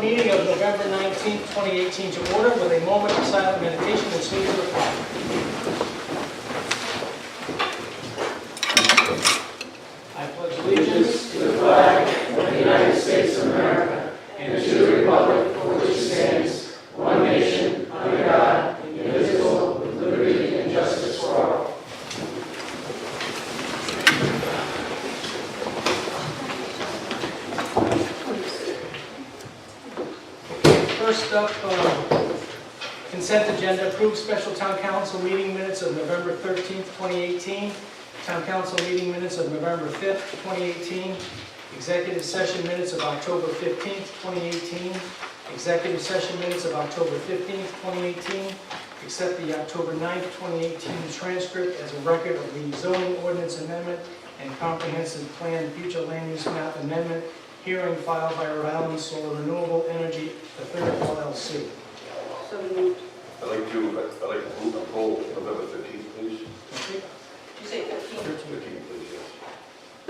meeting of November 19th, 2018 to order with a moment of silent meditation and salute to the flag. I pledge allegiance to the flag of the United States of America and to the republic for which it stands, one nation, under God, indivisible, with liberty and justice for all. First up, consent agenda, approved special town council meeting minutes of November 13th, 2018, town council meeting minutes of November 5th, 2018, executive session minutes of October 15th, 2018, executive session minutes of October 15th, 2018, accept the October 9th, 2018 transcript as a record of the zoning ordinance amendment and comprehensive plan future land use map amendment hearing filed by Rhode Island Solar Renewable Energy III LLC. So moved. I'd like to move the poll November 13th, please. Okay. Did you say 13? 13th, please, yes.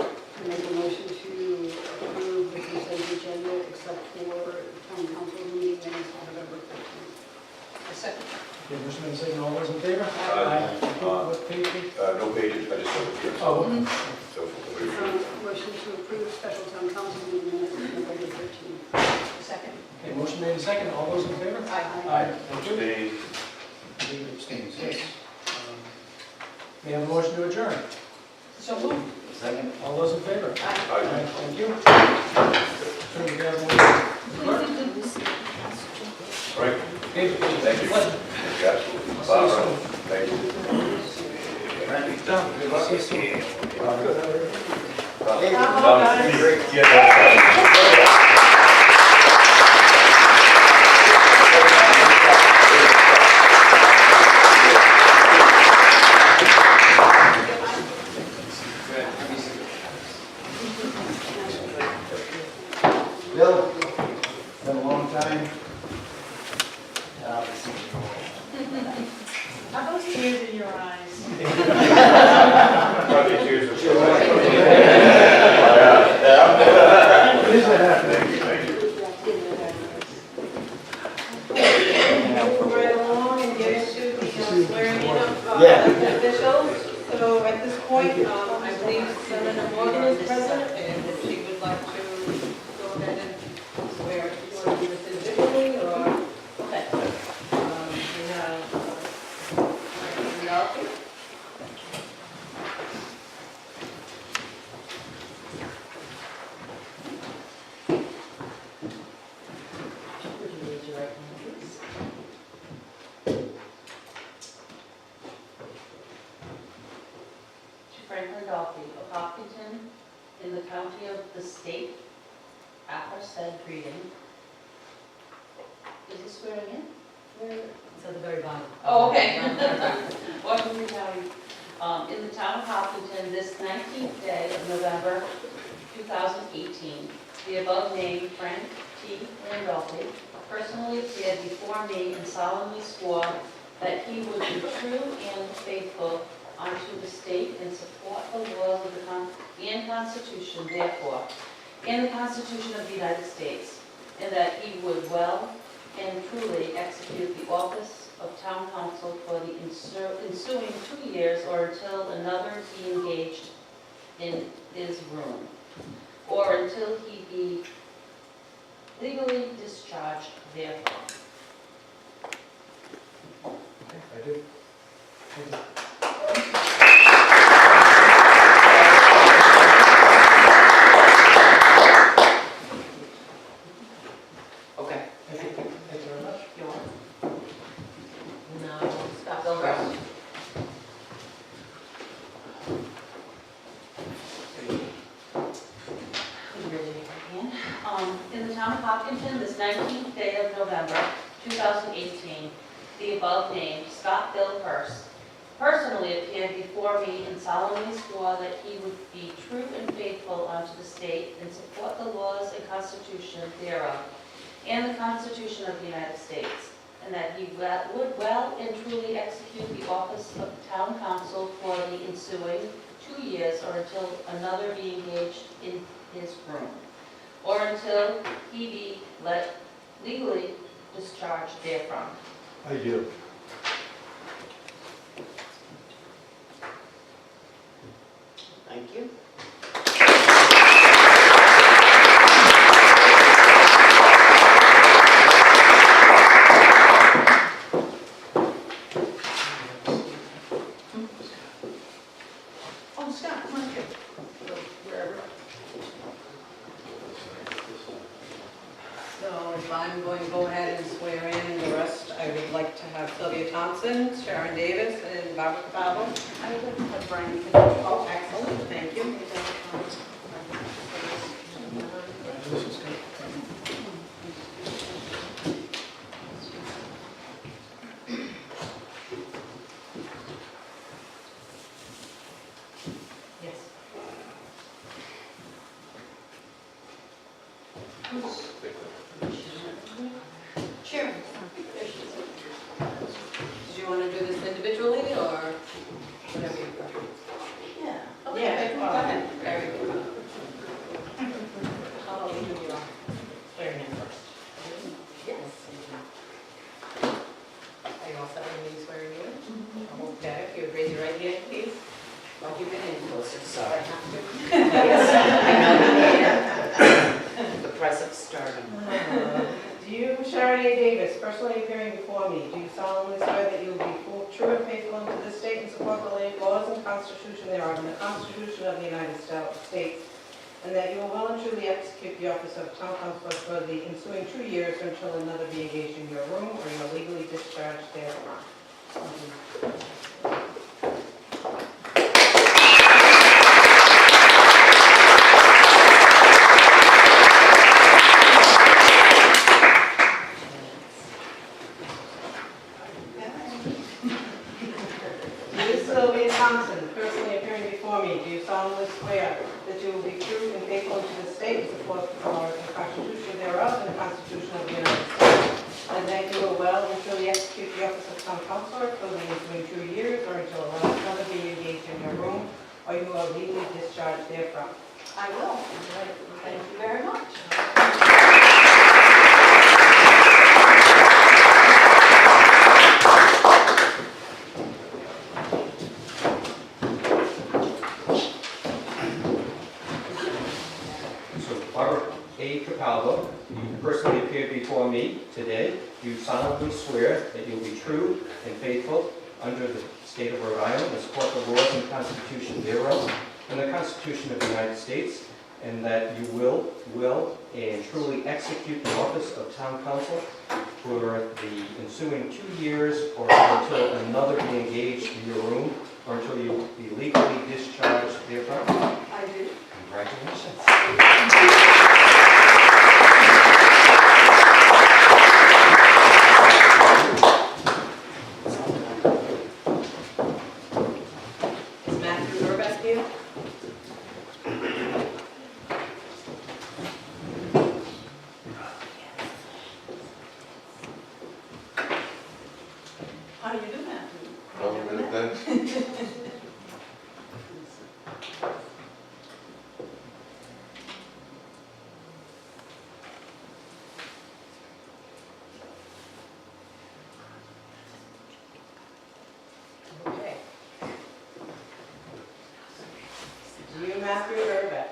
I make a motion to approve the consent agenda except for town council meeting minutes on November 13th. A second. Okay, motion made, second. All those in favor? Aye. What page? No pages, I just have it here. Oh, So, Motion to approve special town council meeting minutes on November 13th. Second. okay, motion made, second. All those in favor? Aye. Thank you. abstain. David abstains, yes. May I have a motion to adjourn? So moved. Second. All those in favor? Aye. Thank you. Turn the gavel over to the clerk. All right, David, Thank you. pleasure. absolutely. See you Barbara, soon. thank you. Done. See you soon. Bill, been a long time. How about tears in your eyes? Probably tears of joy. What is happening? Thank you. Move right along and get into the swearing in of Yeah. elected officials. So at this point, I believe Senator Morgan is present, and if she would like to go ahead and swear, if you want to do this individually, or, okay. We have Ralphie. Would you raise your right hand, please? To Franklin Dolphy of Hopkinton in the county of the state, aforesaid reading. Is this swearing in? It's at the very bottom. Oh, okay. Washington County, in the town of Hopkinton, this 19th day of November 2018, the above named Frank T. Randolphy personally appeared before me and solemnly swore that he would be true and faithful unto the state and support the laws of and Constitution, therefore, and the Constitution of the United States, and that he would well and truly execute the office of town council for the ensuing 2 years or until another be engaged in his room, or until he be legally discharged therefrom. I do. Thank you. Okay. Thank you. Thank you very much. Now, Scott Silver. In the town of Hopkinton, this 19th day of November, 2018, the above named Scott Bill Hurst personally appeared before me and solemnly swore that he would be true and faithful unto the state and support the laws and Constitution thereof, and the Constitution of the United States, and that he would well and truly execute the office of town council for the ensuing 2 years or until another be engaged in his room, or until he be legally discharge therefrom. I do. Thank you. Oh, Scott, come on here. Wherever. So if I'm going to go ahead and swear in the rest, I would like to have Sylvia Thompson, Sharon Davis, and Barbara Cavallo. I would like to have Brian. Oh, excellent, thank you. Yes. Sharon. Did you want to do this individually, or whatever you prefer? Yeah. Yeah, go ahead. Very good. How about you do your swearing in first? Yes. Are you all set with me swearing you in? Okay, if you would raise your right hand, please. I'll keep your hand closer, so I have to. The price of starting. Do you, Sharon A. Davis, personally appearing before me, do you solemnly swear that you will be true and faithful unto this state and support the laws and constitution thereof and the Constitution of the United States, and that you will well and truly execute the office of town council for the ensuing 2 years or until another be engaged in your room or you are legally discharged therefrom? You, Sylvia Thompson, personally appearing before me, do you solemnly swear that you will be true and faithful to the state and support the Constitution thereof and the Constitution of the United States, and that you will well and truly execute the office of town councilor for the ensuing 2 years or until another be engaged in your room or you are legally discharged therefrom? I will. Thank you very much. So Barbara A. Capalvo, you personally appeared before me today. You solemnly swear that you will be true and faithful under the state of Rhode Island and support the laws and constitution thereof and the Constitution of the United States, and that you will and truly execute the office of town council for the ensuing 2 years or until another be engaged in your room or until you be legally discharged therefrom. I do. Congratulations. Is Matthew Burbeck here? How do you do that? Well, then, Okay. Do you, Matthew Burbeck,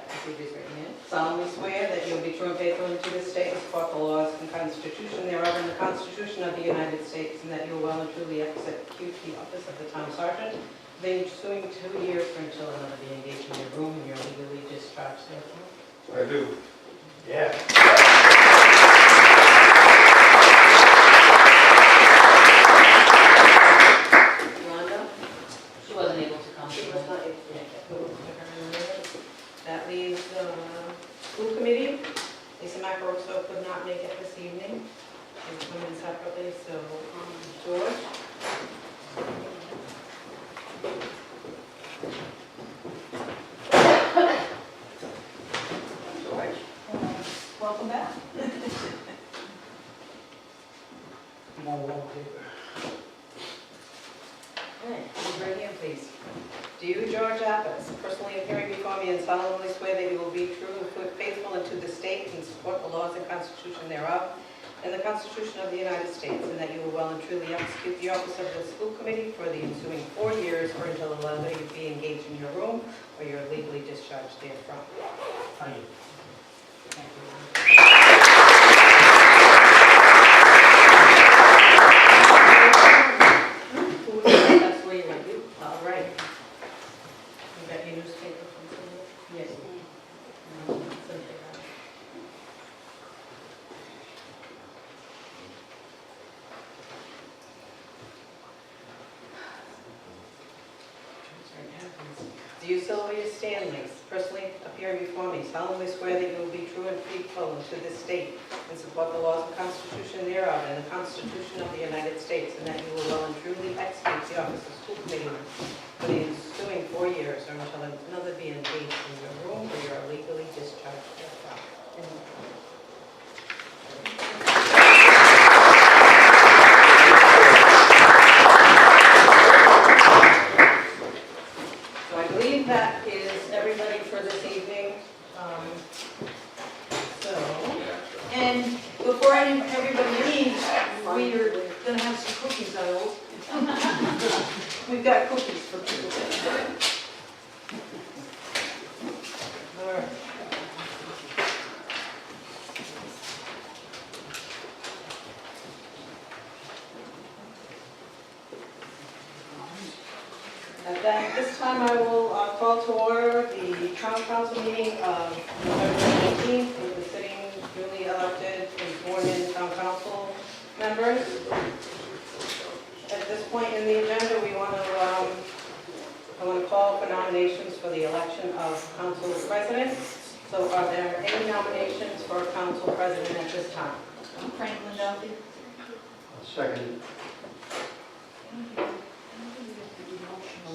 solemnly swear that you will be true and faithful to the state and support the laws and constitution thereof and the Constitution of the United States, and that you will well and truly execute the office of the town sergeant for the ensuing 2 years or until another be engaged in your room and you're legally discharged therefrom? I do. Yeah. Rhonda? She wasn't able to come. She was not able to make it. That leaves the school committee. Lisa Macaroso could not make it this evening. She's coming separately, so George? George? Welcome back. Okay, raise your hand, please. Do you, George Appas, personally appearing before me and solemnly swear that you will be true and faithful unto the state and support the laws and constitution thereof, and the Constitution of the United States, and that you will well and truly execute the office of the school committee for the ensuing 4 years or until the letter you be engaged in your room or you're legally discharged therefrom. I do. Thank you. That's where you went. All right. You got your newspaper from somewhere? Yes. Do you, Sylvia Stanley, personally appear before me, solemnly swear that you will be true and faithful to this state and support the laws and Constitution thereof and the Constitution of the United States, and that you will well and truly execute the office of school committee for the ensuing 4 years or until another be engaged in your room or you are legally discharged therefrom? So I believe that is everybody for this evening. And before everybody leaves, we are going to have some cookies, I hope. We've got cookies for people. All right. At this time, I will call to order the town council meeting of November 18th with the sitting newly elected and sworn-in town council members. At this point in the agenda, I want to call for nominations for the election of council president. So are there any nominations for council president at this time? Franklin Duffy. Second. I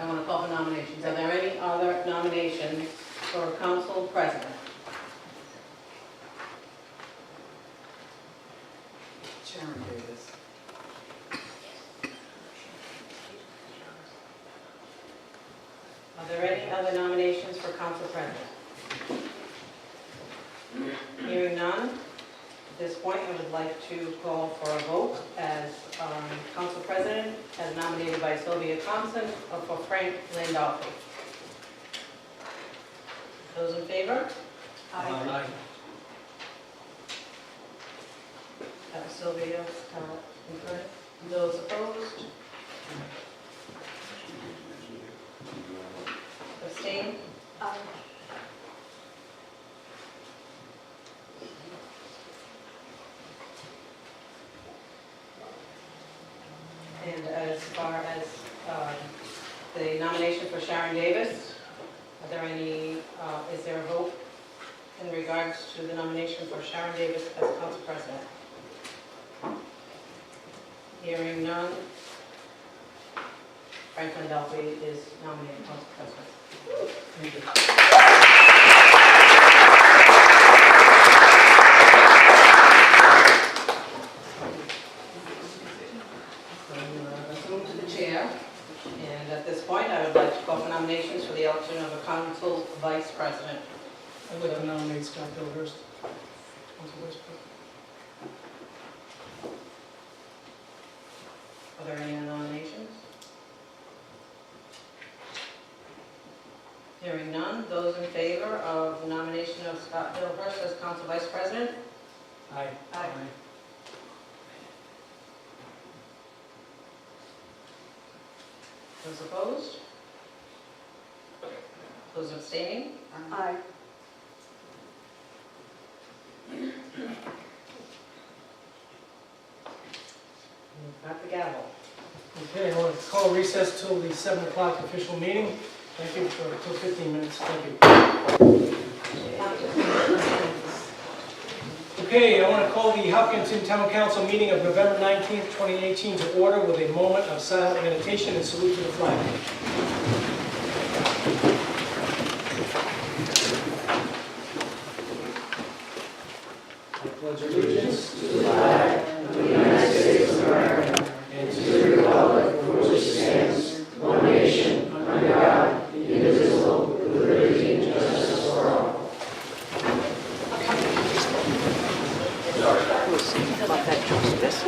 want to call for nominations. Are there any other nominations for council president? Sharon Davis. Are there any other nominations for council president? Hearing none, at this point, I would like to call for a vote as council president, as nominated by Sylvia Thompson, or for Frank Landolfi. Those in favor? Aye. That was Sylvia, in front. Those opposed? Abstain? And as far as the nomination for Sharon Davis, are there any, is there a vote in regards to the nomination for Sharon Davis as council president? Hearing none, Franklin Duffy is nominated council president. Thank you. Assume to the chair, and at this point, I would like to call for nominations for the election of a council vice president. I'd like to nominate Scott Hillhurst. Council Vice President. Are there any nominations? Hearing none, those in favor of the nomination of Scott Hillhurst as council vice president? Aye. Aye. Those opposed? Those abstaining? Aye. You've got the gavel. Okay, I want to call recess till the 7 o'clock official meeting. Thank you for, till 15 minutes. Thank you. Okay, I want to call the Hopkinton Town Council meeting of November 19th, 2018 to order with a moment of silent meditation and salute to the flag. I pledge allegiance to the flag of the United States of America and to the republic for which it stands, one nation, under God, indivisible, with liberty and justice for all. about that justice.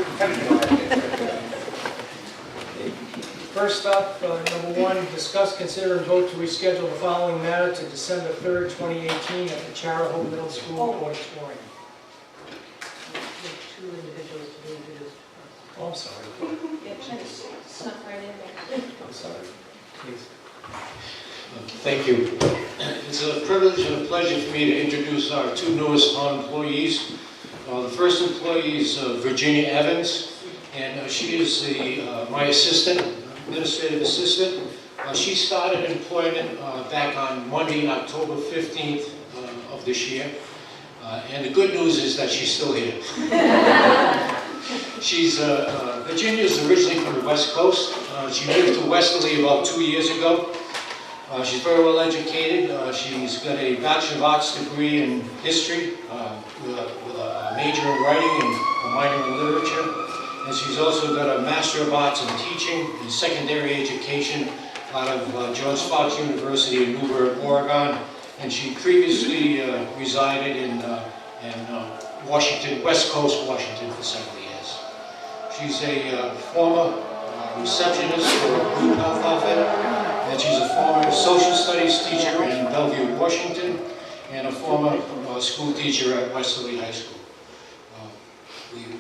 First up, number one, discuss, consider, and vote to reschedule the following matter to December 3rd, 2018 at the Charahoe Middle School auditorium. Two individuals to be introduced. Oh, I'm sorry. Yeah, just snuck right in there. I'm sorry. Please. Thank you. It's a privilege and a pleasure for me to introduce our two newest employees. The first employee is Virginia Evans, and she is my assistant, administrative assistant. She started employment back on Monday, October 15th of this year. And the good news is that she's still here. Virginia is originally from the West Coast. She moved to Westerly about 2 years ago. She's very well educated. She's got a Bachelor of Arts degree in history with a major in writing and a minor in literature. And she's also got a Master of Arts in teaching and secondary education out of Johns Fox University in Newburgh, Oregon. And she previously resided in Washington, West Coast, Washington for several years. She's a former receptionist for a group health outfit, and she's a former social studies teacher in Bellevue, Washington, and a former school teacher at Westerly High School.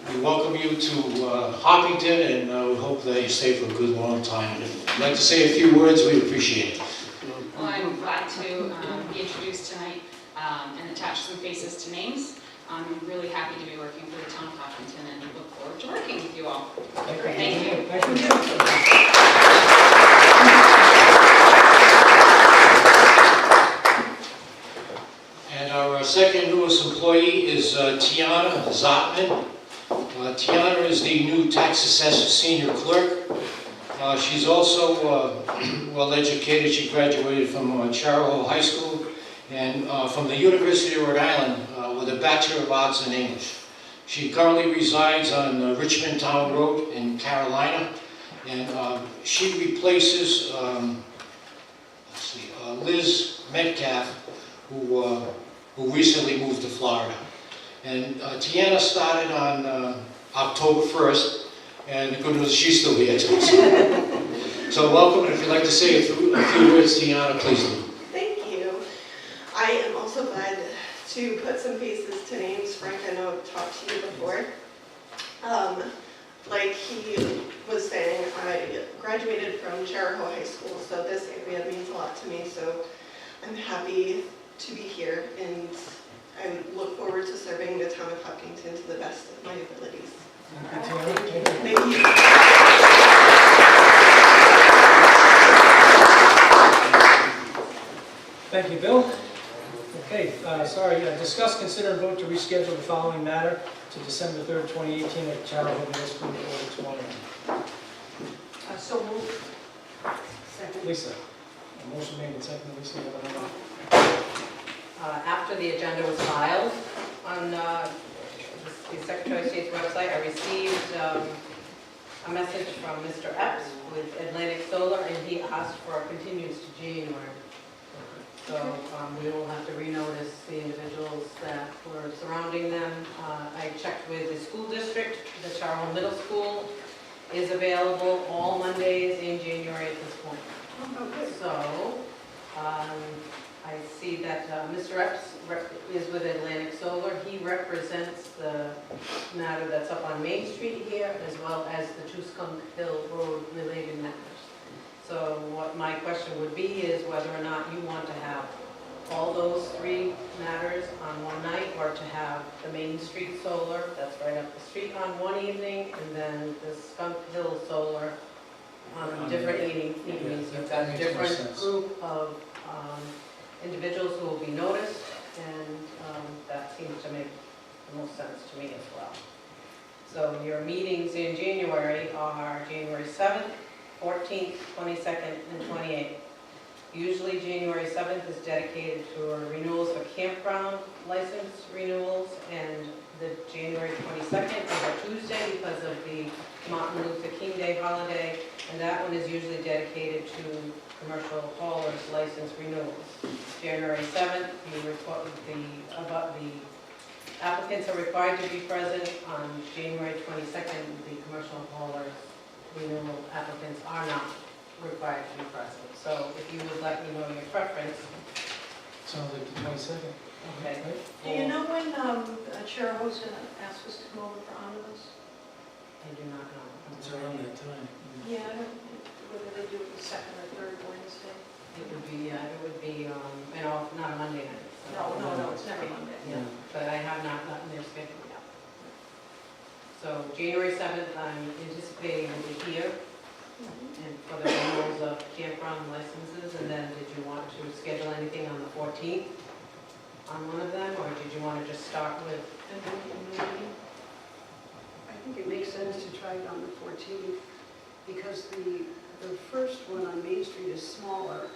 We welcome you to Hopkinton, and we hope that you stay for a good long time. If you'd like to say a few words, we'd appreciate it. Well, I'm glad to be introduced tonight and attach some faces to names. I'm really happy to be working for the town of Hopkinton and look forward to working with you all. Thank you. Thank you. And our second newest employee is Tiana Zotman. Tiana is the new tax assessor senior clerk. She's also well educated. She graduated from Charahoe High School and from the University of Rhode Island with a Bachelor of Arts in English. She currently resides on Richmond Town Road in Carolina, and she replaces Liz Metcalf, who recently moved to Florida. And Tiana started on October 1st, and the good news is she's still here too. So welcome, and if you'd like to say a few words, Tiana, please do. Thank you. I am also glad to put some faces to names. Frank, I know I've talked to you before. Like he was saying, I graduated from Charahoe High School, so this area means a lot to me, so I'm happy to be here, and I look forward to serving the town of Hopkinton to the best of my abilities. Thank you. Thank you, Bill. Okay, discuss, consider, and vote to reschedule the following matter to December 3rd, 2018 at Charahoe Middle School auditorium. So moved. Second. Lisa, a motion made and seconded. Lisa, you have another? After the agenda was filed on the Secretary of State's website, I received a message from Mr. Epps with Atlantic Solar, and he asked for a continuance to January. So we will have to renotice the individuals that were surrounding them. I checked with the school district. The Charahoe Middle School is available all Mondays in January at this point. So I see that Mr. Epps is with Atlantic Solar. He represents the matter that's up on Main Street here, as well as the two Skunk Hill Road related matters. So what my question would be is whether or not you want to have all those three matters on one night, or to have the Main Street Solar, that's right up the street, on one evening, and then the Skunk Hill Solar on different evenings. You've got a different group of individuals who will be noticed, and that seems to make the most sense to me as well. So your meetings in January are January 7th, 14th, 22nd, and 28th. Usually January 7th is dedicated to renewals for campground license renewals, and the January 22nd is a Tuesday because of the Martin Luther King Day holiday, and that one is usually dedicated to commercial haulers license renewals. January 7th, you report about the Applicants are required to be present on January 22nd. The commercial hauler renewal applicants are not required to be present. So if you would let me know your preference. Sounds like the 22nd. Okay. Do you know when Chair Ho's going to ask us to come over for omnibus? I do not know. It's around that time. Yeah, I don't, whether they do it the second or third Wednesday. It would be, not a Monday night. so- No, it's never Monday. Yeah, but I have not gotten their schedule yet. So January 7th, I'm anticipating will be here, and for the renewals of campground licenses, and then did you want to schedule anything on the 14th on one of them, or did you want to just start with? I think it makes sense to try it on the 14th, because the first one on Main Street is smaller.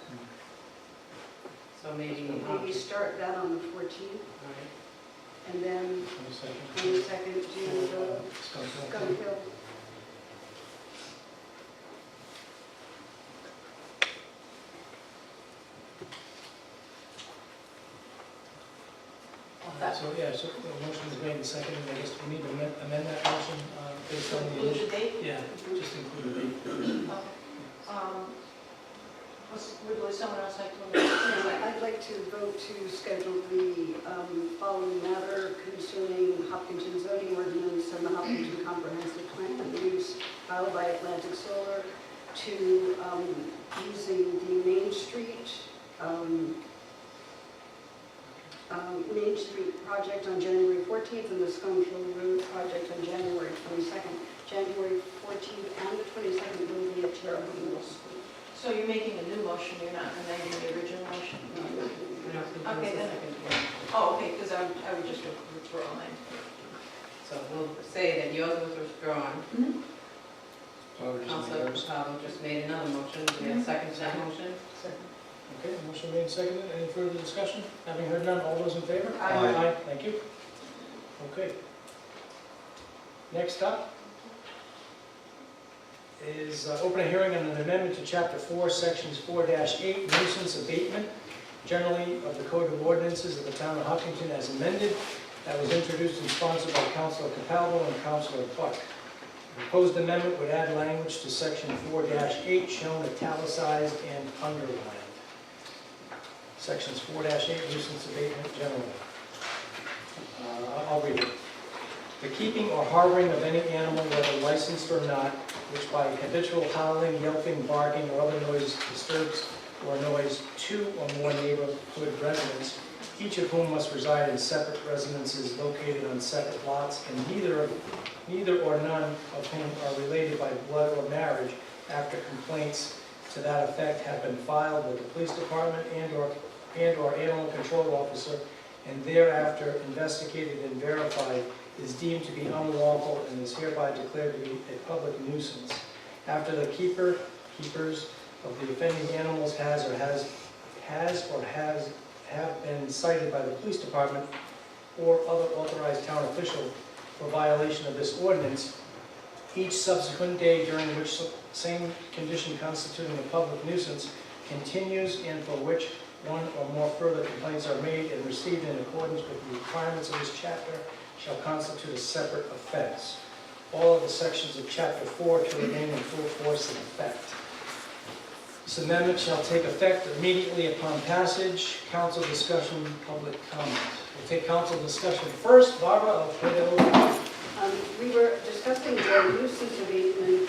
So maybe, Maybe start that on the 14th, all right. and then 22nd. on the second do the Skunk Hill. So, yeah, so the motion is made and seconded. I guess we need to amend that motion based on the Include initial. the date? Yeah, just include the date. Would someone else like to amend? I'd like to vote to schedule the following matter concerning Hopkinton zoning ordinance and the Hopkinton comprehensive plan and use filed by Atlantic Solar to using the Main Street project on January 14th and the Skunk Hill Road project on January 22nd. January 14th and the 22nd will be at Terre Haute Middle School. So you're making a new motion, you're not amending the original motion? Okay, then. Oh, okay, because I would just withdraw mine. So we'll say that yours was withdrawn. Councilor Capano just made another motion. Do we have a second to that motion? Okay, motion made and seconded. Any further discussion? Having heard none, all those in favor? Aye. Thank you. Okay. Next up is open a hearing on an amendment to Chapter 4, Sections 4-8, nuisance abatement, generally of the Code of Ordinances of the Town of Hopkinton as amended, that was introduced and sponsored by Councilor Capalvo and Councilor Buck. The proposed amendment would add language to Section 4-8 shown italicized and underlined. Sections 4-8, nuisance abatement generally. I'll read it. The keeping or harboring of any animal, whether licensed or not, which by habitual howling, yelping, barking, or other noise disturbs or annoys two or more neighborhood residents, each of whom must reside in separate residences located on separate lots, and neither or none of whom are related by blood or marriage, after complaints to that effect have been filed with the police department and/or animal control officer, and thereafter investigated and verified, is deemed to be unlawful and is hereby declared to be a public nuisance. After the keepers of the offending animals have been cited by the police department or other authorized town official for violation of this ordinance, each subsequent day during which same condition constituting a public nuisance continues and for which one or more further complaints are made and received in accordance with the requirements of this chapter shall constitute a separate offense. All of the sections of Chapter 4 to remain in full force and effect. This amendment shall take effect immediately upon passage. Council discussion, public comment. We'll take council discussion first. Barbara, I'll put it over. We were discussing the nuisance abatement.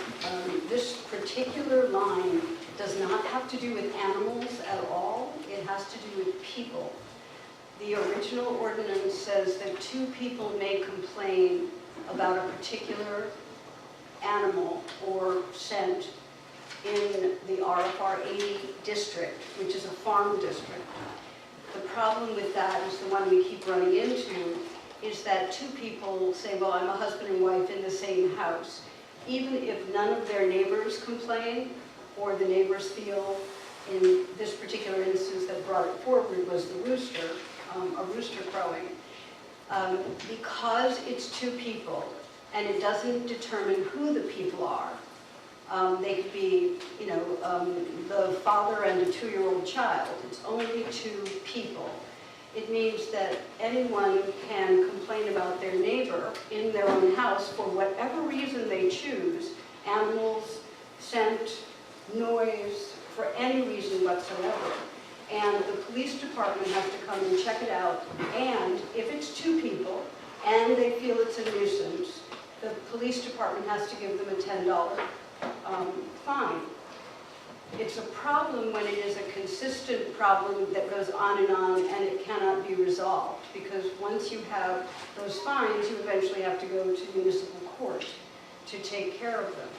This particular line does not have to do with animals at all. It has to do with people. The original ordinance says that two people may complain about a particular animal or scent in the RFR 80 district, which is a farm district. The problem with that is the one we keep running into, is that two people say, well, I'm a husband and wife in the same house. Even if none of their neighbors complain, or the neighbors feel, in this particular instance that brought it forward was the rooster, a rooster crowing. Because it's two people, and it doesn't determine who the people are. They could be, the father and a 2-year-old child. It's only two people. It means that anyone can complain about about their neighbor in their own house for whatever reason they choose, animals, scent, noise, for any reason whatsoever. And the police department has to come and check it out. And if it's two people and they feel it's a nuisance, the police department has to give them a $10 fine. It's a problem when it is a consistent problem that goes on and it cannot be resolved. Because once you have those fines, you eventually have to go to municipal court to take care of them.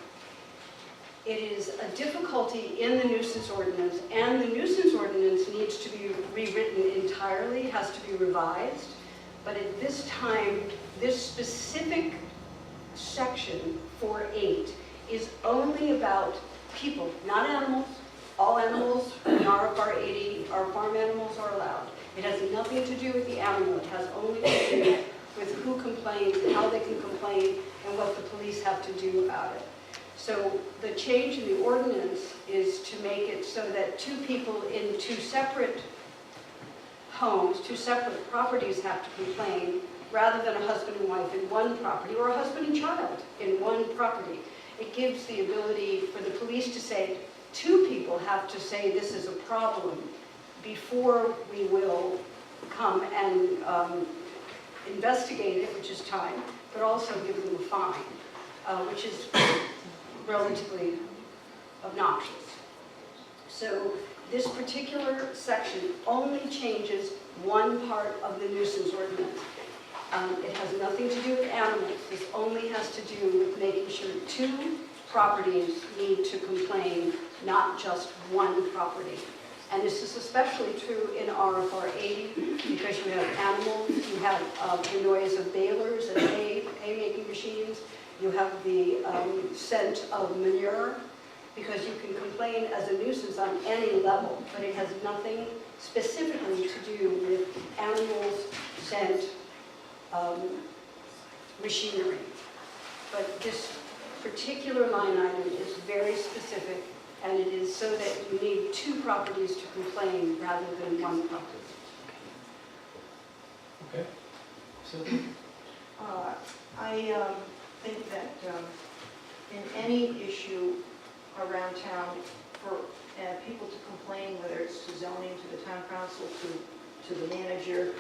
It is a difficulty in the nuisance ordinance, and the nuisance ordinance needs to be rewritten entirely, has to be revised. But at this time, this specific section 4.8 is only about people, not animals. All animals in RFR 80, our farm animals are allowed. It has nothing to do with the animal. It has only to do with who complains, how they can complain, and what the police have to do about it. So the change in the ordinance is to make it so that two people in two separate homes, two separate properties have to complain, rather than a husband and wife in one property, or a husband and child in one property. It gives the ability for the police to say, two people have to say this is a problem before we will come and investigate it, which is time, but also give them a fine, which is relatively obnoxious. So this particular section only changes one part of the nuisance ordinance. It has nothing to do with animals. This only has to do with making sure two properties need to complain, not just one property. And this is especially true in RFR 80 because you have animals, you have the noise of balers and hay-making machines, you have the scent of manure, because you can complain as a nuisance on any level, but it has nothing specifically to do with animals, scent, machinery. But this particular line item is very specific, and it is so that you need two properties to complain rather than one property. Okay. Sylvia? I think that in any issue around town for people to complain, whether it's to zoning, to the town council, to the manager,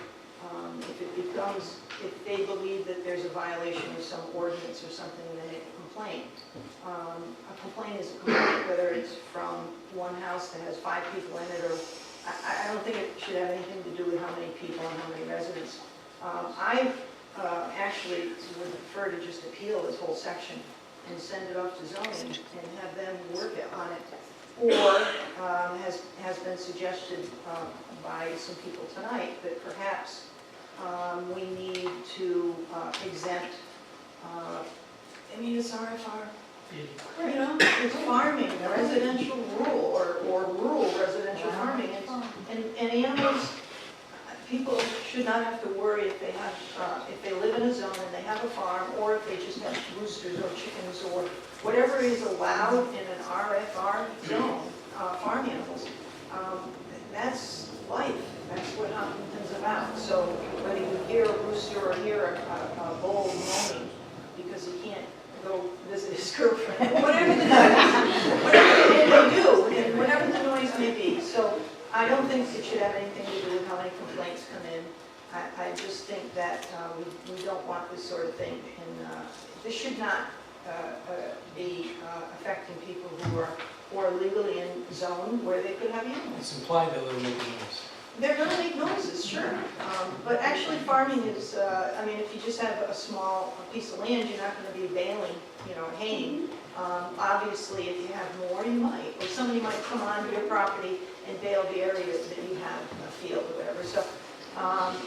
if they believe that there's a violation of some ordinance or something, then they complain. A complaint is a complaint, whether it's from one house that has 5 people in it, or I don't think it should have anything to do with how many people and how many residents. I actually would prefer to just appeal this whole section and send it off to zoning and have them work on it. Or has been suggested by some people tonight that perhaps we need to exempt, I mean, it's RFR, you know, it's farming, residential rural, or rural residential farming, and animals, people should not have to worry if they have, if they live in a zone and they have a farm, or if they just have roosters or chickens or whatever is allowed in an RFR zone, farm animals. That's life. That's what Hopkinton's about. So whether you hear a rooster or hear a bull moaning because he can't go visit his girlfriend, whatever the noise, they do, and whatever the noise may be. So I don't think it should have anything to do with how many complaints come in. I just think that we don't want this sort of thing, and this should not be affecting people who are legally in zone where they could have animals. It's implied that they'll make a noise. They're going to make noises, sure. But actually farming is, I mean, if you just have a small piece of land, you're not going to be baling, you know, haying. Obviously, if you have more, you might. Or somebody might come onto your property and bale the area that you have a field or whatever. So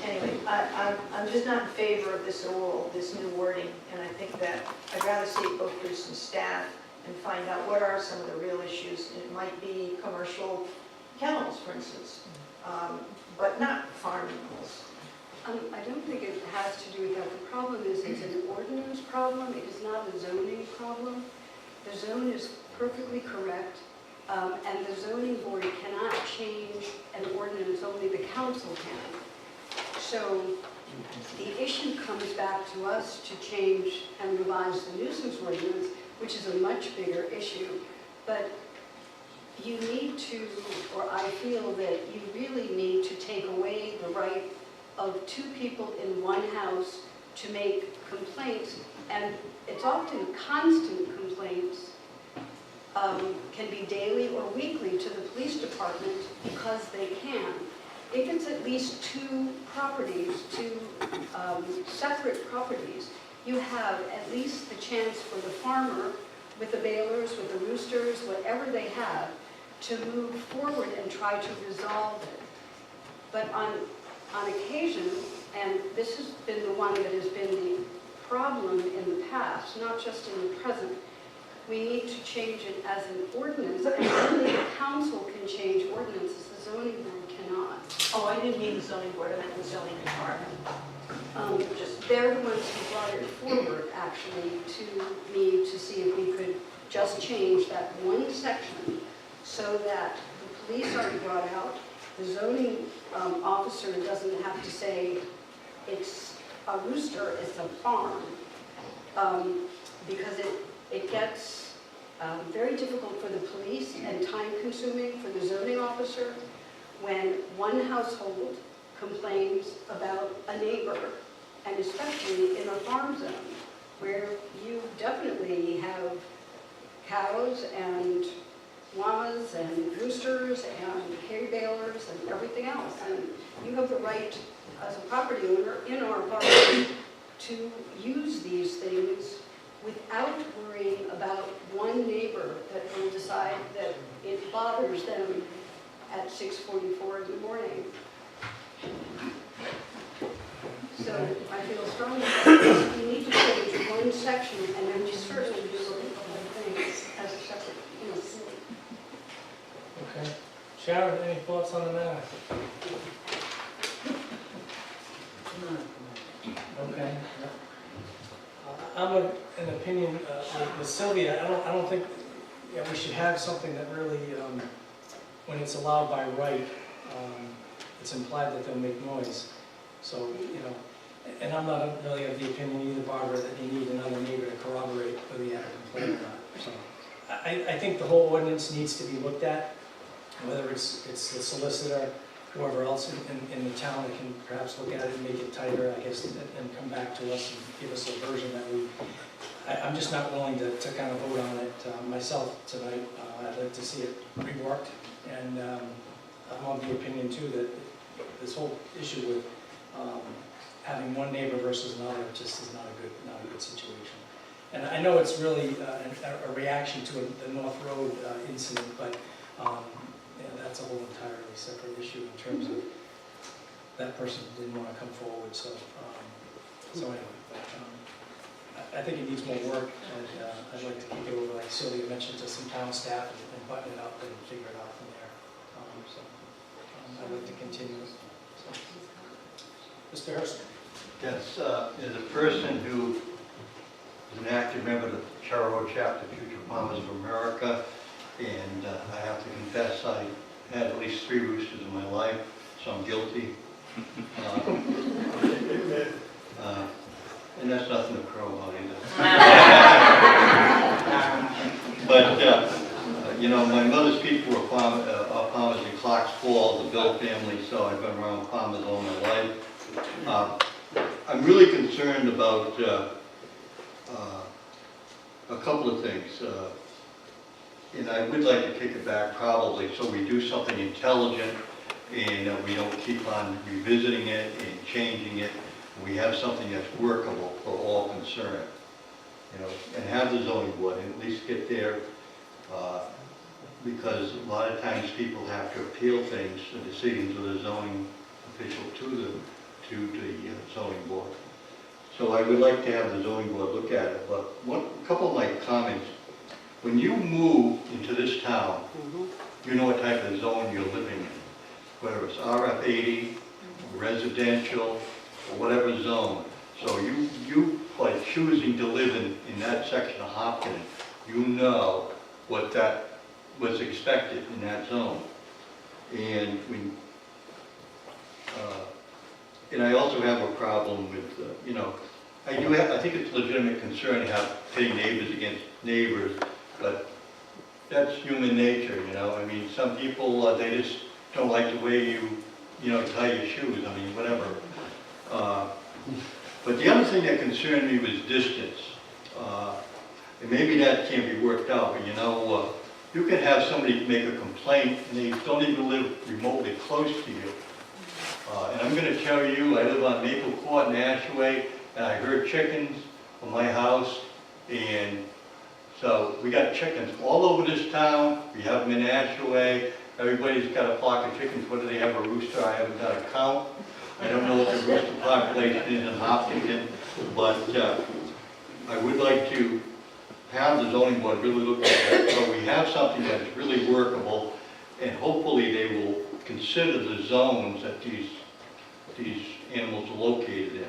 anyway, I'm just not in favor of this rule, this new wording. And I think that I'd rather see it go through some staff and find out what are some of the real issues. It might be commercial kennels, for instance. But not farm animals. I don't think it has to do with that. The problem is it's an ordinance problem. It is not a zoning problem. The zone is perfectly correct, and the zoning board cannot change an ordinance, only the council can. So The issue comes back to us to change and revise the nuisance ordinance, which is a much bigger issue. But you need to, or I feel that you really need to take away the right of two people in one house to make complaints, and it's often constant complaints, can be daily or weekly to the police department because they can. If it's at least two properties, two separate properties, you have at least the chance for the farmer with the balers, with the roosters, whatever they have, to move forward and try to resolve it. But on occasion, and this has been the one that has been the problem in the past, not just in the present, we need to change it as an ordinance, and only the council can change ordinances, the zoning board cannot. Oh, I didn't mean the zoning board, I meant the zoning department. They're the ones who brought it forward, actually, to me to see if we could just change that one section so that the police aren't brought out, the zoning officer doesn't have to say it's a rooster, it's a farm, because it gets very difficult for the police and time-consuming for the zoning officer when one household complains about a neighbor, and especially in a farm zone, where you definitely have cows and llamas and roosters and hay balers and everything else. And you have the right, as a property owner in our property, to use these things without worrying about one neighbor that will decide that it bothers them at 6:44 in the morning. So I feel strongly that we need to change one section, and then we certainly do look at the whole thing as a separate, city. Okay. Sharon, any thoughts on the matter? Okay. I'm of an opinion with Sylvia. I don't think we should have something that really, when it's allowed by right, it's implied that they'll make noise. So, and I'm not really of the opinion either, Barbara, that you need another neighbor to corroborate whether you have a complaint or not. So I think the whole ordinance needs to be looked at, whether it's the solicitor, whoever else in the town that can perhaps look at it and make it tighter, I guess, and come back to us and give us a version that I'm just not willing to kind of vote on it myself tonight. I'd like to see it reworked, and I'm of the opinion too that this whole issue with having one neighbor versus another just is not a good situation. And I know it's really a reaction to the North Road incident, but that's a whole entirely separate issue in terms of that person didn't want to come forward. So, anyway, I think it needs more work, and I'd like to kick it over, like Sylvia mentioned, to some town staff and button it up and figure it out from there. I'd like to continue it. Mr. Hurst. Yes, as a person who is an active member of the Charter Chapter Future Farmers of America, and I have to confess I had at least 3 roosters in my life, so I'm guilty. And that's nothing to crow about either. But, my mother's people were farmers in Clark's Fall, the Bill family, so I've been around farmers all my life. I'm really concerned about a couple of things. And I would like to kick it back probably so we do something intelligent and we don't keep on revisiting it and changing it. We have something that's workable for all concerned, and have the zoning board and at least get there, because a lot of times people have to appeal things, the decisions of the zoning official to the zoning board. So I would like to have the zoning board look at it, but a couple of my comments. When you move into this town, you know what type of zone you're living in, whether it's RF80, residential, or whatever zone. So you like choosing to live in that section of Hopkinton, you know what that was expected in that zone. And And I also have a problem with, I think it's a legitimate concern to have pitting neighbors against neighbors, but that's human nature, I mean, some people, they just don't like the way you tie your shoes, I mean, whatever. But the other thing that concerned me was distance. And maybe that can't be worked out, but you can have somebody make a complaint and they don't even live remotely close to you. And I'm going to tell you, I live on Maple Court in Ashway, and I heard chickens from my house, and so we got chickens all over this town. We have them in Ashway. Everybody's got a flock of chickens. Whether they have a rooster, I haven't got a count. I don't know what the rooster population is in Hopkinton, but I would like to have the zoning board really look at that, so we have something that is really workable, and hopefully they will consider the zones that these animals are located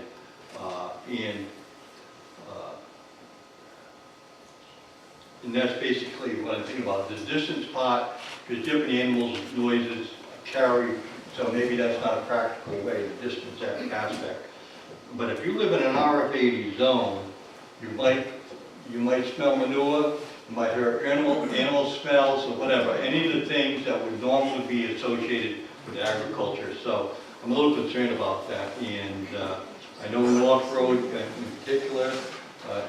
in. And that's basically what I'm thinking about. The distance part, because different animals' noises carry, so maybe that's not a practical way, the distance aspect. But if you live in an RF80 zone, you might smell manure, you might hear animal smells or whatever, any of the things that would normally be associated with agriculture. So I'm a little concerned about that. And I know North Road in particular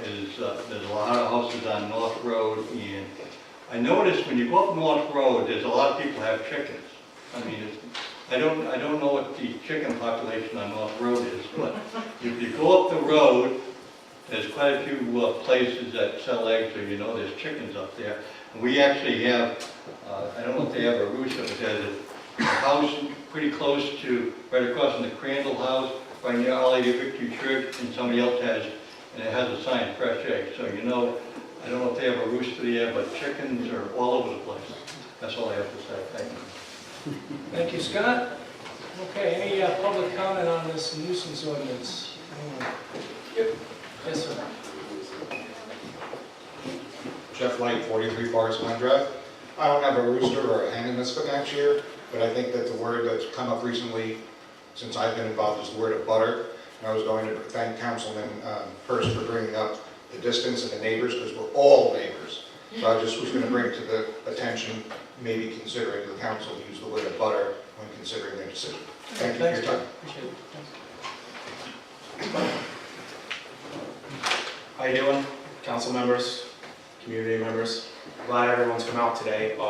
there's a lot of houses on North Road, and I noticed when you go up North Road, there's a lot of people have chickens. I mean, I don't know what the chicken population on North Road is, but if you go up the road, there's quite a few places that sell eggs, or there's chickens up there. And we actually have, I don't know if they have a rooster, but there's a house pretty close to, right across from the Crandall house, right near Our Lady of Victory Church, and somebody else has, and it has a sign, fresh eggs. So I don't know if they have a rooster there, but chickens are all over the place. That's all I have to say. Thank you. Thank you, Scott. Okay, any public comment on this nuisance ordinance? Yep. Yes, sir. Jeff Light, 43 Forest Line Drive. I don't have a rooster or a hen in this for next year, but I think that the word that's come up recently since I've been involved is the word of butter. And I was going to thank Councilman Hurst for bringing up the distance and the neighbors, because we're all neighbors. So I just was going to bring to the attention, maybe considering the council use the word of butter when considering their decision. Thank you for your time. Appreciate it. How you doing, council members, community members? Glad everyone's come out today. A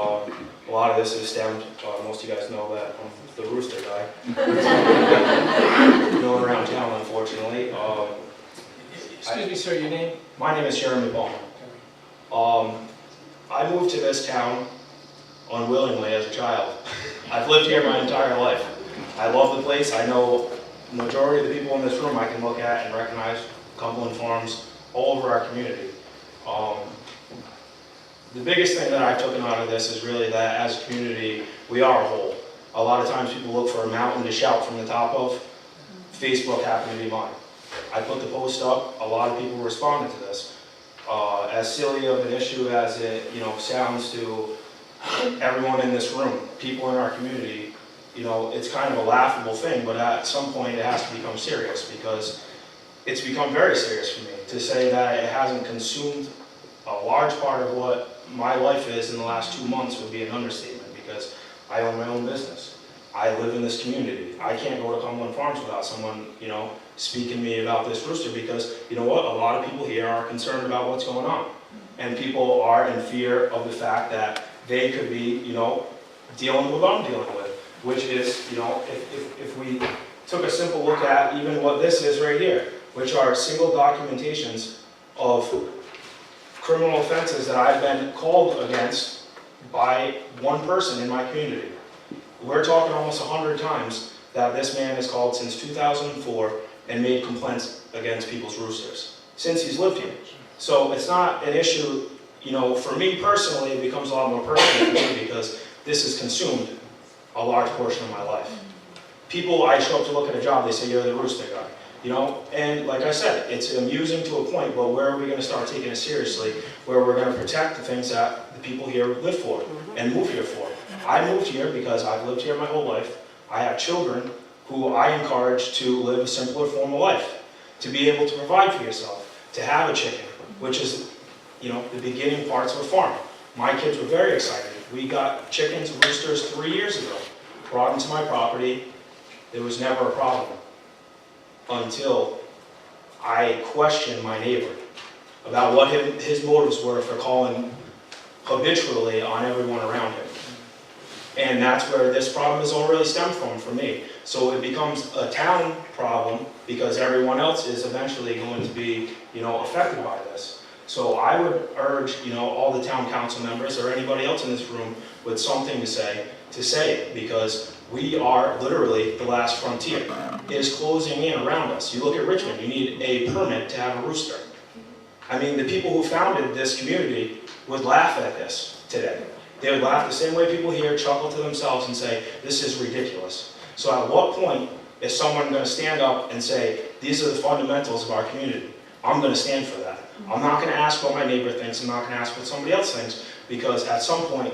lot of this is stemmed, most of you guys know that I'm the rooster guy. Known around town, unfortunately. Excuse me, sir, your name? My name is Jeremy Ballmer. I moved to this town unwillingly as a child. I've lived here my entire life. I love the place. I know the majority of the people in this room I can look at and recognize Cumberland Farms all over our community. The biggest thing that I've taken out of this is really that as a community, we are a whole. A lot of times people look for a mountain to shout from the top of. Facebook happened to be mine. I put the post up, a lot of people responded to this. As silly of an issue as it sounds to everyone in this room, people in our community, it's kind of a laughable thing, but at some point it has to become serious, because it's become very serious for me. To say that it hasn't consumed a large part of what my life is in the last 2 months would be an understatement, because I own my own business. I live in this community. I can't go to Cumberland Farms without someone, speaking to me about this rooster, because you know what? A lot of people here are concerned about what's going on. And people are in fear of the fact that they could be, dealing with what I'm dealing with, which is, if we took a simple look at even what this is right here, which are single documentations of criminal offenses that I've been called against by one person in my community. We're talking almost 100 times that this man has called since 2004 and made complaints against people's roosters since he's lived here. So it's not an issue, for me personally, it becomes a lot more personal for me, because this has consumed a large portion of my life. People, I show up to look at a job, they say, you're the rooster guy. And like I said, it's amusing to a point, but where are we going to start taking it seriously, where we're going to protect the things that the people here live for and move here for? I moved here because I've lived here my whole life. I have children who I encourage to live a simpler form of life, to be able to provide for yourself, to have a chicken, which is, you know, the beginning parts of a farm. My kids were very excited. We got chickens, roosters 3 years ago, brought into my property. There was never a problem until I questioned my neighbor about what his motives were for calling habitually on everyone around him. And that's where this problem has all really stemmed from for me. So it becomes a town problem because everyone else is eventually going to be, you know, affected by this. So I would urge, you know, all the town council members or anybody else in this room with something to say it, because we are literally the last frontier. It is closing in around us. You look at Richmond, you need a permit to have a rooster. I mean, the people who founded this community would laugh at this today. They would laugh the same way people here chuckle to themselves and say, this is ridiculous. So at what point is someone going to stand up and say, these are the fundamentals of our community? I'm going to stand for that. I'm not going to ask what my neighbor thinks. I'm not going to ask what somebody else thinks, because at some point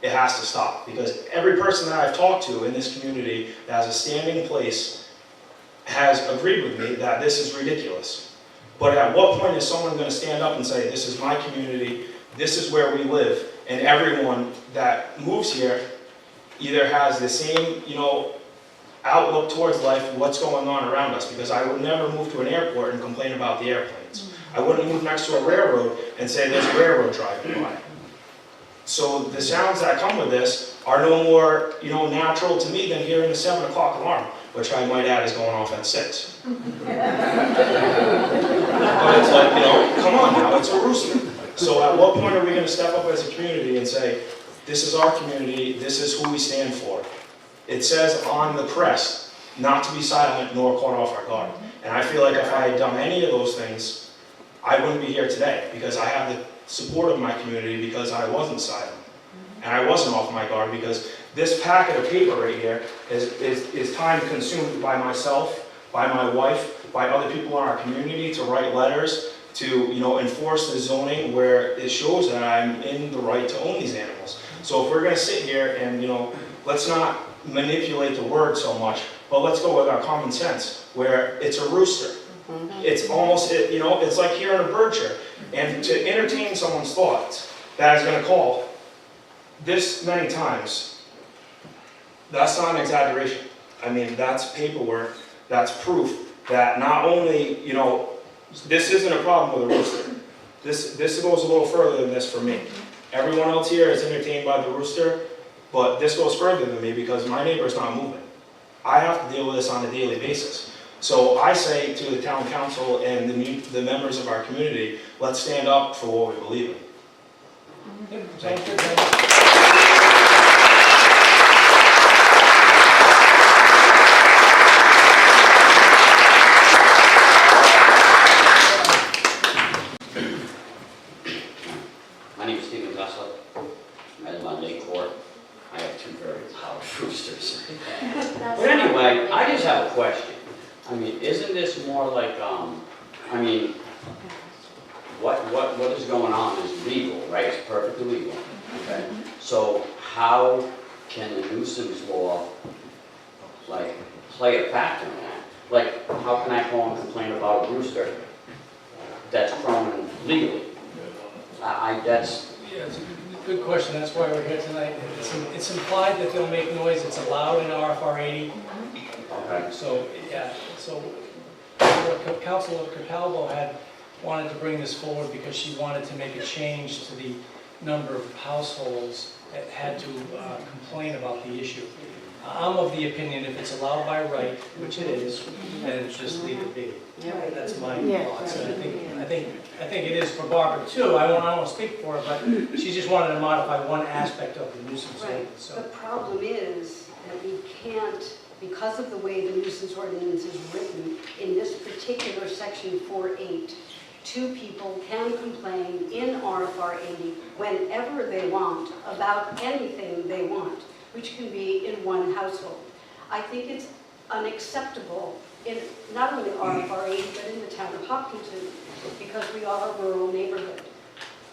it has to stop. Because every person that I've talked to in this community that has a standing place has agreed with me that this is ridiculous. But at what point is someone going to stand up and say, this is my community, this is where we live, and everyone that moves here either has the same, you know, outlook towards life, what's going on around us? Because I would never move to an airport and complain about the airplanes. I wouldn't move next to a railroad and say there's a railroad driving by. So the sounds that come with this are no more, you know, natural to me than hearing the 7 o'clock alarm, which I might add is going off at 6. But it's like, you know, come on now, it's a rooster. So at what point are we going to step up as a community and say, this is our community, this is who we stand for? It says on the crest, not to be silent nor caught off our guard. And I feel like if I had done any of those things, I wouldn't be here today, because I have the support of my community because I wasn't silent. And I wasn't off my guard, because this packet of paper right here is time consumed by myself, by my wife, by other people in our community to write letters, to, you know, enforce the zoning where it shows that I'm in the right to own these animals. So if we're going to sit here and, you know, let's not manipulate the word so much, but let's go with our common sense, where it's a rooster. It's almost, you know, it's like hearing a bird chirp. And to entertain someone's thoughts that is going to call this many times, that's not an exaggeration. I mean, that's paperwork, that's proof that not only, you know, this isn't a problem with a rooster. This goes a little further than this for me. Everyone else here is entertained by the rooster, but this goes further than me because my neighbor's not moving. I have to deal with this on a daily basis. So I say to the town council and the members of our community, let's stand up for what we believe in. Thank you. But anyway, I just have a question. I mean, isn't this more like, I mean, what is going on is legal, right? It's perfectly legal, okay? So how can the nuisance law, like, play a factor in that? Like, how can I call and complain about a rooster that's crowing legally? That's... Yeah, it's a good question. That's why we're here tonight. It's implied that they'll make noise. It's allowed in RFR 80. Okay. So, yeah, so Councilor Capalbo had wanted to bring this forward because she wanted to make a change to the number of households that had to complain about the issue. I'm of the opinion if it's allowed by right, which it is, then just leave it be. That's my thoughts. And I think it is for Barbara too. I don't want to speak for her, but she just wanted to modify one aspect of the nuisance ordinance. So. The problem is that we can't, because of the way the nuisance ordinance is written, in this particular section 4.8, 2 people can complain in RFR 80 whenever they want about anything they want, which can be in one household. I think it's unacceptable in not only RFR 80, but in the town of Hopkinton, because we are a rural neighborhood.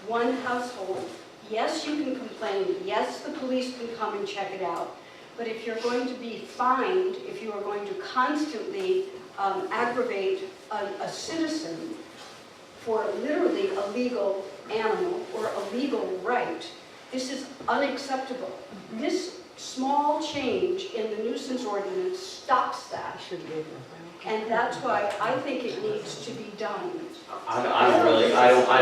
One household, yes, you can complain, yes, the police can come and check it out, But if you're going to be fined, if you are going to constantly aggravate a citizen for literally a legal animal or a legal right, this is unacceptable. This small change in the nuisance ordinance stops that. And that's why I think it needs to be done. I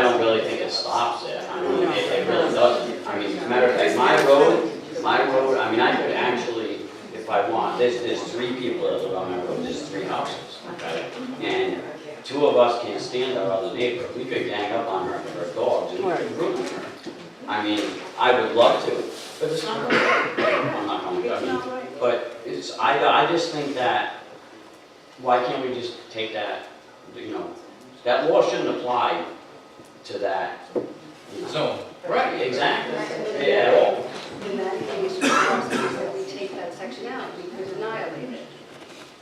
don't really think it stops it. I mean, it really doesn't. I mean, as a matter of fact, my road, I mean, I could actually, if I want, there's 3 people that live on my road, there's 3 houses, okay? And 2 of us can't stand our other neighbor. We could gang up on her with her dogs and we could ruin her. I mean, I would love to, but it's not right. I'm not going to, I mean, but it's, I just think that, why can't we just take that, you know, that law shouldn't apply to that, you know. Zone. Right, exactly, at all. In that case, we ask that we take that section out, we could annihilate it.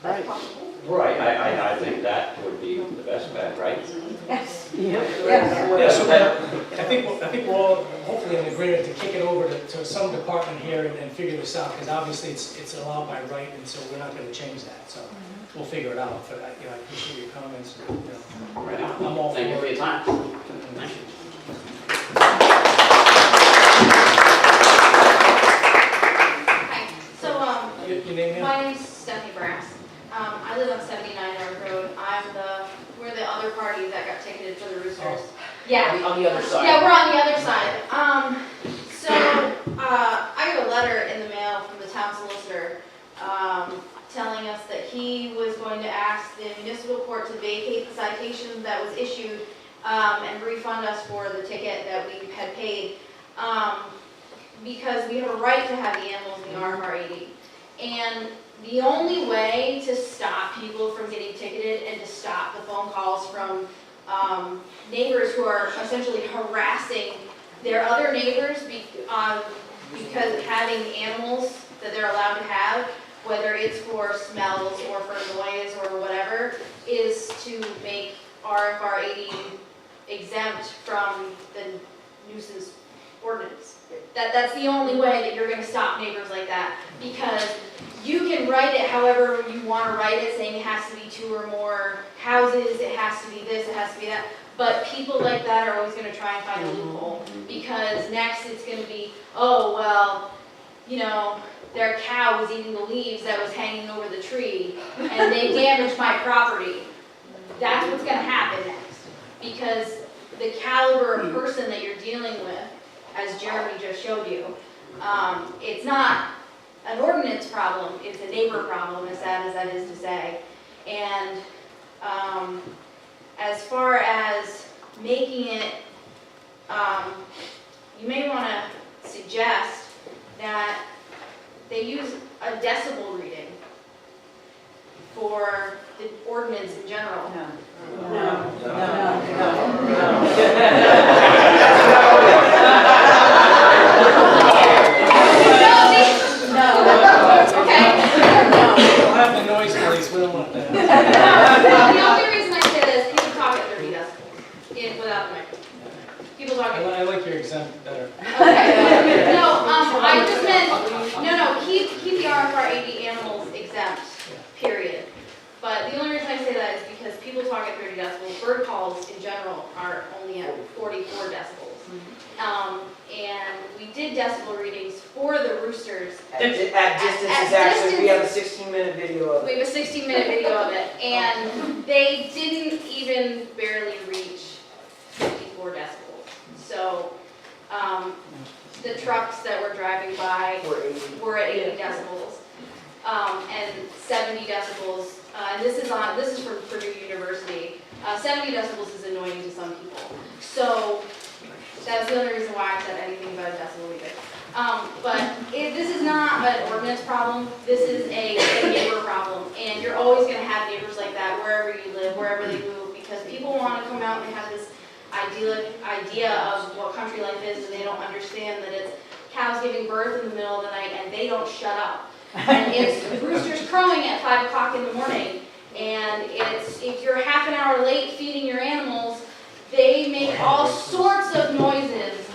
That's possible. Right, I think that would be the best bet, right? Yes. Yeah, so I think we're all hopefully in agreement to kick it over to some department here and figure this out, because obviously it's allowed by right, and so we're not going to change that, so we'll figure it out, but I appreciate your comments, you know. Right on. I'm all for it. Thank you for your time. Thank you. Hi, so, Your name, ma'am? my name's Stephanie Brass. I live on 79 North Road. We're the other party that got ticketed for the roosters. Yeah. On the other side. Yeah, we're on the other side. I got a letter in the mail from the town solicitor, telling us that he was going to ask the municipal court to vacate the citation that was issued, and refund us for the ticket that we had paid, because we have a right to have the animals in the RFR80. And the only way to stop people from getting ticketed and to stop the phone calls from neighbors who are essentially harassing their other neighbors because having animals that they're allowed to have, whether it's for smells or for noise or whatever, is to make RFR 80 exempt from the nuisance ordinance. That's the only way that you're going to stop neighbors like that, because you can write it however you want to write it, saying it has to be 2 or more houses, it has to be this, it has to be that. But people like that are always going to try and find a loophole, because next it's going to be, oh, well, you know, their cow was eating the leaves that was hanging over the tree, and they damaged my property. That's what's going to happen next, because the caliber of person that you're dealing with, as Jeremy just showed you, it's not an ordinance problem, it's a neighbor problem, as sad as that is to say. And as far as making it, you may want to suggest that they use a decibel reading for the ordinance in general. We'll have the noise police, we don't want that. The only reason I say that is people talk at 30 decibels without the microphone. People talk at I like your exempt better. Okay. No, I just meant, keep the RFR 80 animals exempt, period. But the only reason I say that is because people talk at 30 decibels. Bird calls in general are only at 44 decibels. And we did decibel readings for the roosters. At distance is actually, we have a 16-minute video of We it. have a 16-minute video of it, and they didn't even barely reach 54 decibels. So, the trucks that were driving by were at 80 decibels, and 70 decibels. And this is from Purdue University. 70 decibels is annoying to some people. So that's the only reason why I said anything about a decibel reader. But this is not an ordinance problem. This is a neighbor problem, and you're always going to have neighbors like that wherever you live, wherever they move, because people want to come out and have this idea of what country life is, and they don't understand that it's cows giving birth in the middle of the night and they don't shut up. And it's roosters crowing at 5 o'clock in the morning, and it's if you're half an hour late feeding your animals, they make all sorts of noises,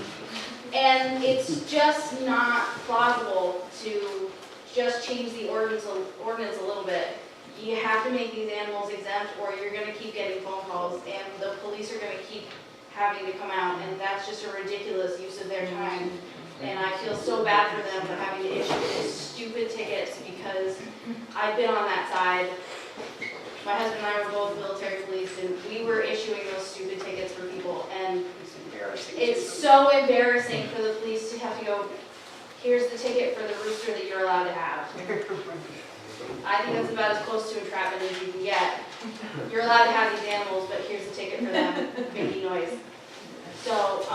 and it's just not plausible to just change the ordinance a little bit. You have to make these animals exempt, or you're gonna keep getting phone calls, and the police are gonna keep having to come out, and that's just a ridiculous use of their time. And I feel so bad for them for having to issue these stupid tickets, because I've been on that side. My husband and I were both military police, and we were issuing those stupid tickets for people, and it's so embarrassing for the police to have to go, here's the ticket for the rooster that you're allowed to have. I think that's about as close to entrapment as you can get. You're allowed to have these animals, but here's the ticket for them making noise. So,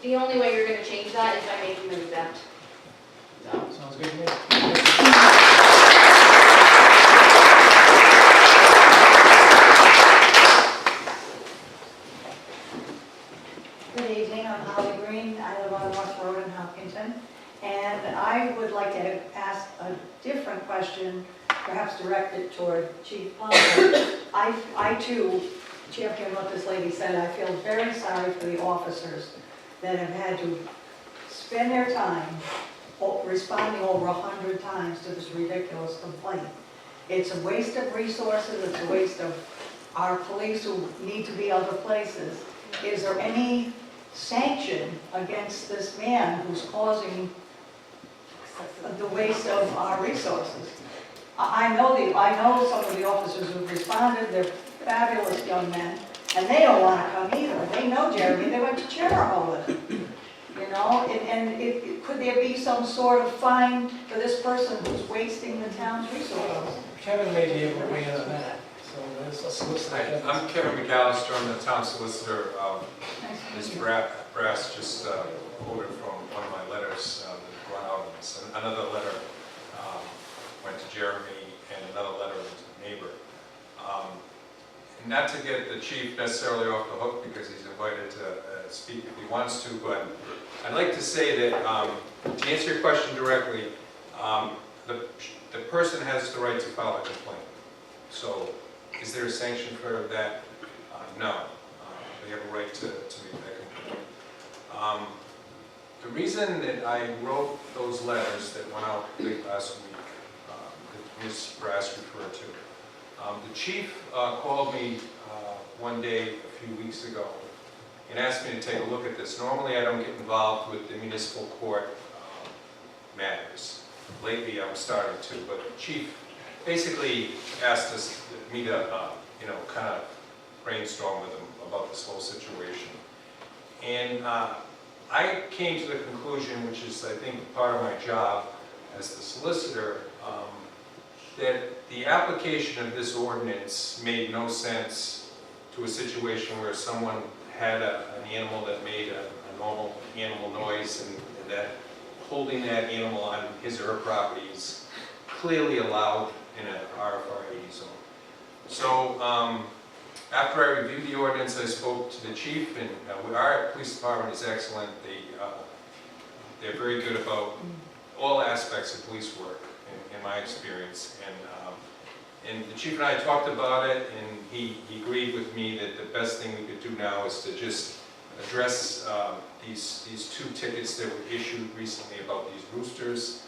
the only way you're gonna change that is by making them exempt. So. Sounds good to me. Good evening, I'm Holly Green, I live on North Road in Hopkinton, and I would like to ask a different question, perhaps directed toward Chief Palmer. I too, champion what this lady said, I feel very sorry for the officers that have had to spend their time responding over 100 times to this ridiculous complaint. It's a waste of resources, it's a waste of our police who need to be other places. Is there any sanction against this man who's causing the waste of our resources? I know some of the officers who've responded, they're fabulous young men, and they don't want to come either. They know Jeremy, they went to Charahoe with him, you know, could there be some sort of fine for this person who's wasting the town's resources? Kevin may be able to weigh in on that. So there's a solicitor. Hi, I'm Kevin McAllister, I'm the town solicitor. Ms. Brass just quoted from one of my letters that went out on this. And another letter went to Jeremy, and another letter went to the neighbor. Not to get the chief necessarily off the hook, because he's invited to speak if he wants to, but I'd like to say that, to answer your question directly, the person has the right to file a complaint. So, is there a sanction for that? No. They have a right to make that complaint. The reason that I wrote those letters that went out late last week, that Ms. Brass referred to, the chief called me one day a few weeks ago and asked me to take a look at this. Normally I don't get involved with the municipal court matters. Lately I'm starting to, but the chief basically asked me to kind of brainstorm with him about this whole situation. And I came to the conclusion, which is I think part of my job as the solicitor, that the application of this ordinance made no sense to a situation where someone had an animal that made a normal animal noise, and that holding that animal on his or her property is clearly allowed in an RFR 80 zone. So after I reviewed the ordinance, I spoke to the chief, and our police department is excellent. They're very good about all aspects of police work, in my experience. And the chief and I talked about it, and he agreed with me that the best thing we could do now is to just address these two tickets that were issued recently about these roosters.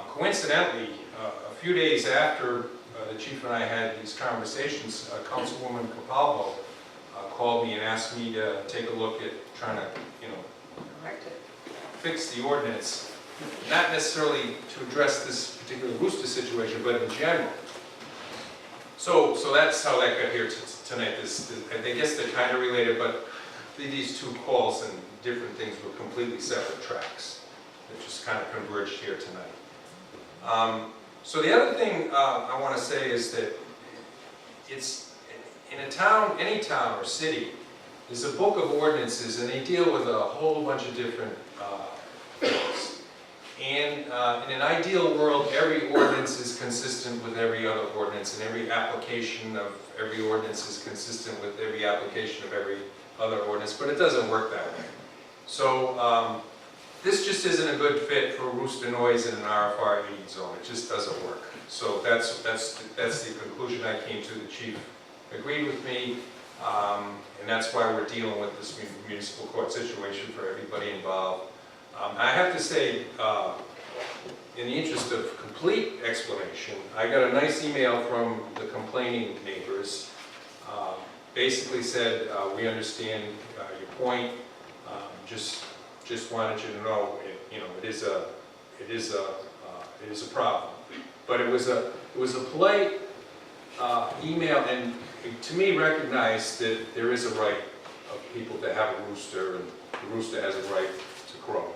Coincidentally, a few days after the chief and I had these conversations, Councilwoman Capalvo called me and asked me to take a look at trying to, fix the ordinance, not necessarily to address this particular rooster situation, but in general. So that's how that got here tonight. I guess they're kind of related, but these two calls and different things were completely separate tracks that just kind of converged here tonight. So the other thing I want to say is that it's in a town, any town or city, there's a book of ordinances, and they deal with a whole bunch of different things. And in an ideal world, every ordinance is consistent with every other ordinance, and every application of every ordinance is consistent with every application of every other ordinance, but it doesn't work that way. So this just isn't a good fit for rooster noise in an RFR 80 zone. It just doesn't work. So that's the conclusion I came to. The chief agreed with me, and that's why we're dealing with this municipal court situation for everybody involved. I have to say, in the interest of complete explanation, I got a nice email from the complaining neighbors. Basically said, we understand your point, just wanted you to know, it is a problem. But it was a polite email, and to me recognized that there is a right of people to have a rooster, and the rooster has a right to crow.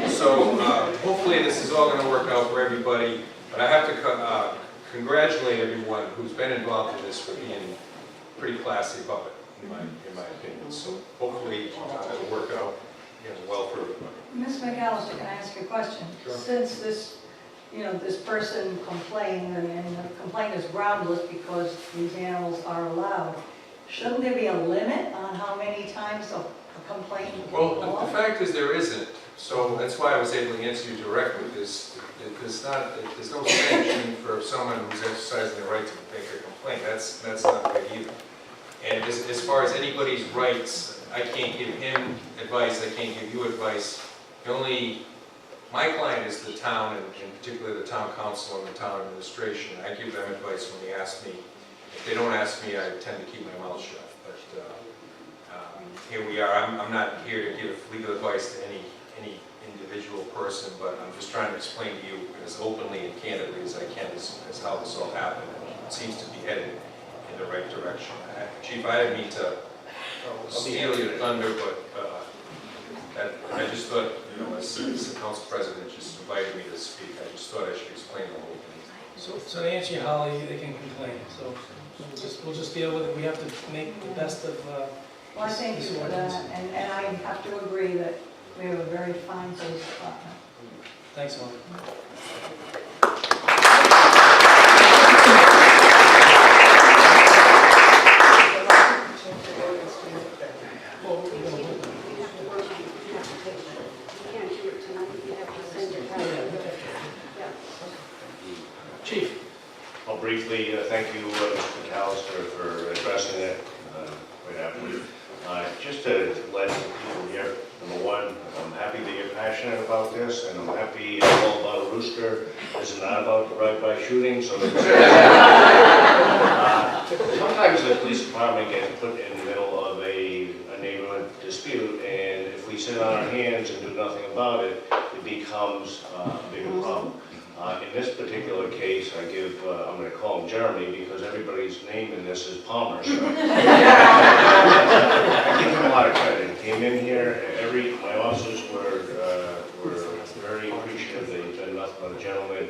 So hopefully this is all going to work out for everybody, but I have to congratulate everyone who's been involved in this for being pretty classy about it, in my opinion. So hopefully it'll work out well for everybody. Ms. McAllister, can I ask you a question? Sure. Since this, this person complained, and the complaint is groundless because these animals are allowed, shouldn't there be a limit on how many times a complaint can go Well, on? the fact is there isn't, so that's why I was able to answer you directly. There's no sanction for someone who's exercising the right to make a complaint. That's not right either. And as far as anybody's rights, I can't give him advice, I can't give you advice. My client is the town, and particularly the town council and the town administration. I give them advice when they ask me. If they don't ask me, I tend to keep my mouth shut. But here we are. I'm not here to give legal advice to any individual person, but I'm just trying to explain to you as openly and candidly as I can as how this all happened. It seems to be headed in the right direction. Chief, I didn't mean to steal your thunder, but I just thought, as the council president just invited me to speak, I just thought I should explain the whole thing. So to answer you, Holly, they can complain, so we'll just deal with it. We have to make the best of Well, I thank this you for ordinance. that, and I have to agree that we have a very fine police department. Thanks, Holly. Chief. Well, briefly, thank you, Mr. McAllister, for addressing it right after. Just to let people hear, number one, I'm happy that you're passionate about this, and I'm happy all about a rooster. This is not about the drive-by shooting, so sometimes the police department gets put in the middle of a neighborhood dispute, and if we sit on our hands and do nothing about it, it becomes a bigger problem. In this particular case, I'm going to call him Jeremy because everybody's name in this is Palmer. So. I give him a lot of credit. He came in here, my officers were very appreciative that he's been nothing but a gentleman.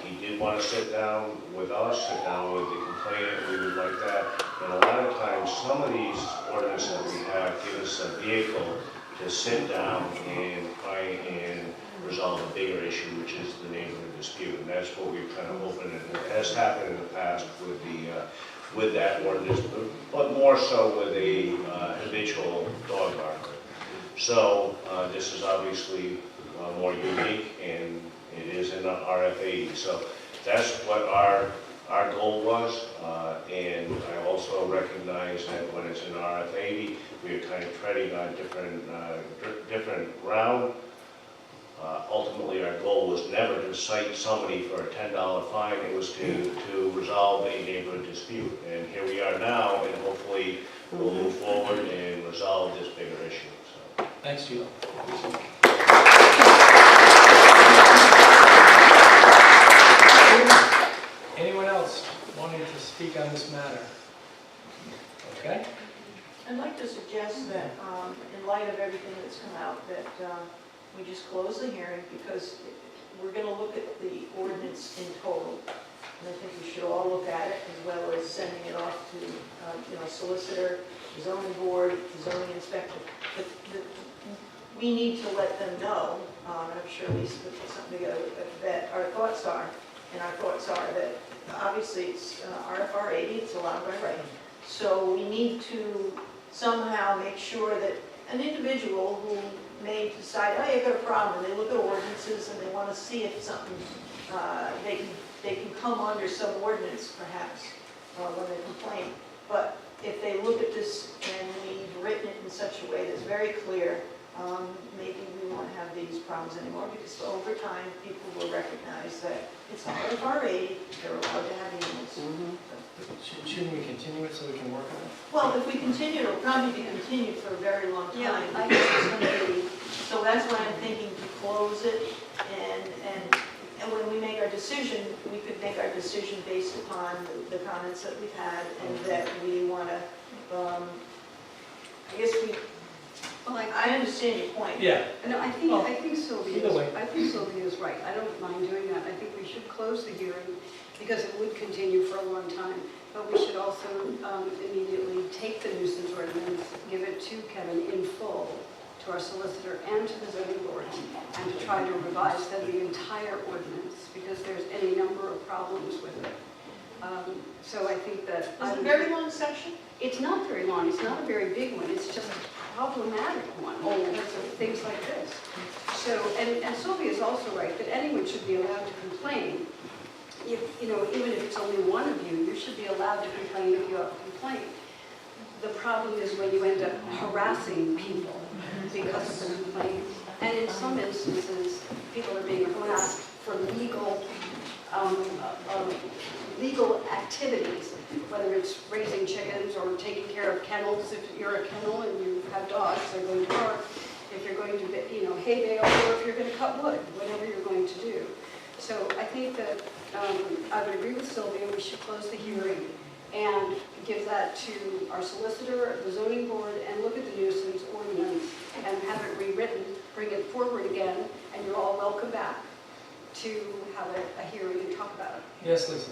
He did want to sit down with us, sit down with the complainant, we would like that. And a lot of times, some of these ordinances that we have give us a vehicle to sit down and try and resolve a bigger issue, which is the neighborhood dispute, and that's what we've kind of opened, and it has happened in the past with that ordinance, but more so with a habitual dog barker. So this is obviously more unique, and it is in the RF80. So that's what our goal was, and I also recognize that when it's in RF80, we are kind of treading on different ground. Ultimately, our goal was never to cite somebody for a $10 fine. It was to resolve a neighborhood dispute. And here we are now, and hopefully we'll move forward and resolve this bigger issue. So. Thanks, Chief. Anyone else wanting to speak on this matter? Okay. I'd like to suggest that, in light of everything that's come out, that we just close the hearing because we're going to look at the ordinance in total. And I think we should all look at it as well as sending it off to, solicitor, the zoning board, the zoning inspector. But we need to let them know, and I'm sure Lisa put something together, that our thoughts are, and our thoughts are that obviously it's RFR 80, it's allowed by right. So we need to somehow make sure that an individual who may decide, oh, you've got a problem, and they look at ordinances and they want to see if something, they can come under some ordinance perhaps when they complain. But if they look at this and we've written it in such a way that's very clear maybe we won't have these problems anymore, because over time, people will recognize that it's not RF80, they're allowed to have animals. Shouldn't we continue it so we can work on it? Well, if we continue, it'll probably be continued for a very long time. Yeah, I guess it's gonna be. So that's why I'm thinking to close it, and when we make our decision, we could make our decision based upon the comments that we've had, and that we want to, I guess Well, I understand your point. Yeah. No, I think either way. Sylvia is right. I don't mind doing that. I think we should close the hearing because it would continue for a long time. But we should also immediately take the nuisance ordinance, give it to Kevin in full, to our solicitor and to the zoning board, and to try to revise then the entire ordinance because there's any number of problems with it. So I think that... Is it a very long section? It's not very long. It's not a very big one. It's just a problematic one because of things like this. So, and Sylvia is also right that anyone should be allowed to complain. If, even if it's only one of you, you should be allowed to complain if you have a complaint. The problem is when you end up harassing people because of the complaint. And in some instances, people are being harassed for legal activities, whether it's raising chickens or taking care of kennels. If you're a kennel and you have dogs, they're going to bark. If you're going to, hay bale, or if you're going to cut wood, whatever you're going to do. So I think that I would agree with Sylvia, we should close the hearing and give that to our solicitor, the zoning board, and look at the nuisance ordinance and have it rewritten, bring it forward again, and you're all welcome back to have a hearing and talk about it. Yes, Lisa.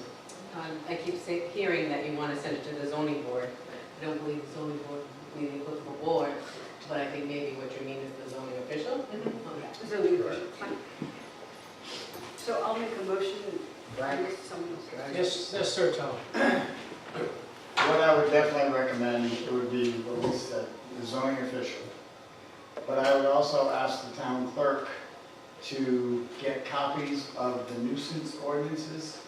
I keep hearing that you want to send it to the zoning board. I don't believe the zoning board will be the applicable board, but I think maybe what you mean is the zoning official. Okay. Zoning official, fine. So I'll make a motion. Yes, sir, Tom. What I would definitely recommend would be what we said, the zoning official. But I would also ask the town clerk to get copies of the nuisance ordinances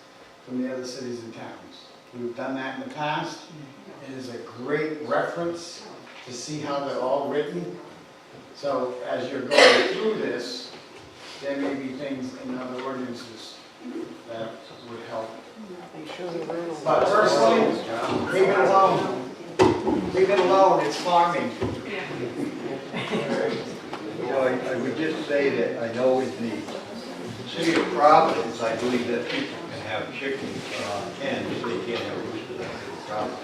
from the other cities and towns. We've done that in the past. It is a great reference to see how they're all written. So as you're going through this, there may be things in other ordinances that would help. But personally, leave it alone. Leave it alone, it's farming. Well, I would just say that I know in the city of Providence, I believe that people can have chickens, hens, they can't have roosters, that's the problem.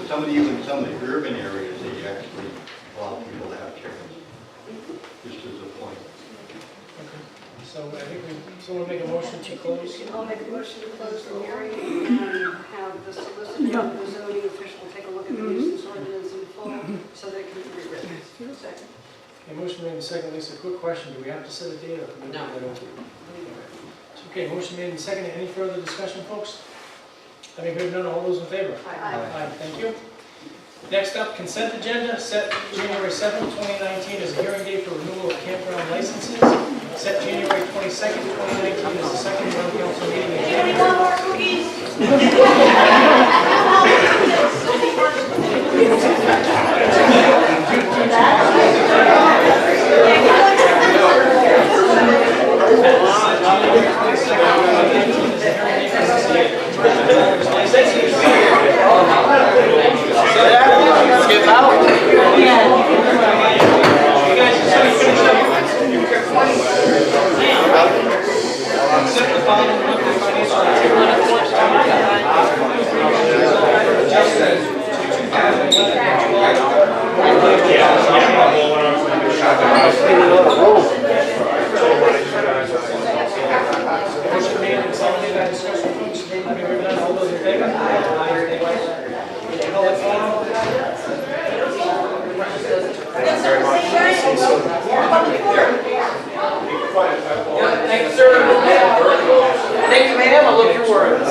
But even some of the urban areas, they actually allow people to have chickens, just as a point. So I think someone make a motion to close. I'll make a motion to close the hearing and have the solicitor and the zoning official take a look at the nuisance ordinance in full so that it can be rewritten. Second. Okay, motion made in second. Lisa, quick question. Do we have to set a date or can we leave that open? Okay, motion made in second. Any further discussion, folks? Having heard none, all those in favor? Aye. Thank you. Next up, consent agenda, set January 7th, 2019 as a hearing date for renewal of campground licenses. Set January 22nd, 2019 as the second town council meeting in January. Anybody want more cookies? Skip out. You guys just sort of finish up. Accept the following monthly financial motion made and seconded. That discussion, folks. Having heard none, all those in favor? Public forum. Thank you, sir. Thank you, ma'am. I look your words.